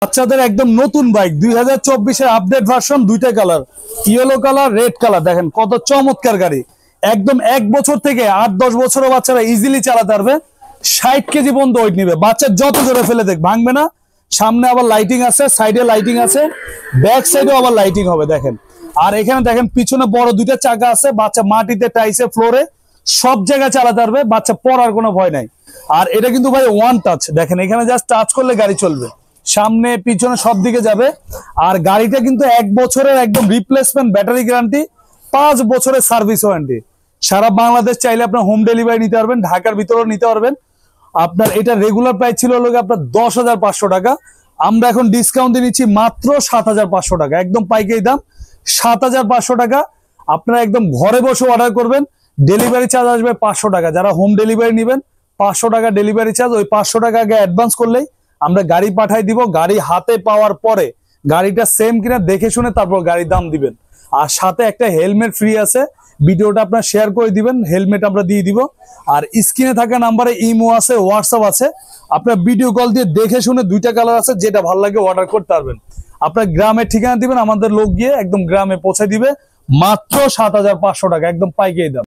বাচ্চাদের একদম নতুন বাইক 2024-এর আপডেট ভার্সন, দুইটা colour, yellow colour, red colour. দেখেন কত চমৎকার গাড়ি। একদম 1 বছর থেকে 8-10 বছরের বাচ্চারা ইজিলি চালাতে পারবে। 60 কেজি পর্যন্ত ওয়েট নিবে। বাচ্চা যত জোরে ফেলে দেখ ভাঙবে না। সামনে আবার লাইটিং আছে, সাইডে লাইটিং আছে, ব্যাক সাইডেও আবার লাইটিং হবে দেখেন। আর এখানে দেখেন পিছনে বড় দুইটা চাকা আছে। বাচ্চা মাটিতে, টাইসে, ফ্লোরে সব জায়গায় চালাতে পারবে। বাচ্চা পড়ার কোনো ভয় নাই। আর এটা কিন্তু ভাই ওয়ান টাচ। দেখেন এখানে জাস্ট টাচ করলে গাড়ি চলবে, সামনে পিছনে সব দিকে যাবে। আর গাড়িটা কিন্তু 1 বছরের একদম রিপ্লেসমেন্ট ব্যাটারি গ্যারান্টি, 5 বছরের সার্ভিস ওয়ারেন্টি। সারা বাংলাদেশ চাইলে আপনার হোম ডেলিভারি নিতে পারবেন, ঢাকার ভিতরেও নিতে পারবেন। আপনার এটা রেগুলার প্রাইস ছিল হলো আপনার 10,500 টাকা। আমরা এখন ডিসকাউন্ট দিয়ে নিচ্ছি মাত্র 7,500 টাকা, একদম পাইকারি দাম 7,500 টাকা। আপনারা একদম ঘরে বসে অর্ডার করবেন, ডেলিভারি চার্জ আসবে 500 টাকা। যারা হোম ডেলিভারি নেবেন 500 টাকা ডেলিভারি চার্জ। ওই 500 টাকা আগে অ্যাডভান্স করলেই আমরা গাড়ি পাঠাই দিব। গাড়ি হাতে পাওয়ার পরে গাড়িটা সেম কিনা দেখে শুনে তারপর গাড়ির দাম দিবেন। আর সাথে একটা হেলমেট ফ্রি আছে, ভিডিওটা আপনার শেয়ার করে দিবেন, হেলমেট আমরা দিয়ে দিব। আর স্ক্রিনে থাকা নাম্বারে ইমো আছে, হোয়াটসঅ্যাপ আছে, আপনার ভিডিও কল দিয়ে দেখে শুনে দুইটা কালার আছে, যেটা ভালো লাগে অর্ডার করতে পারবেন। আপনার গ্রামের ঠিকানা দিবেন, আমাদের লোক গিয়ে একদম গ্রামে পৌঁছে দিবে মাত্র 7,500 টাকা, একদম পাইকারি দাম।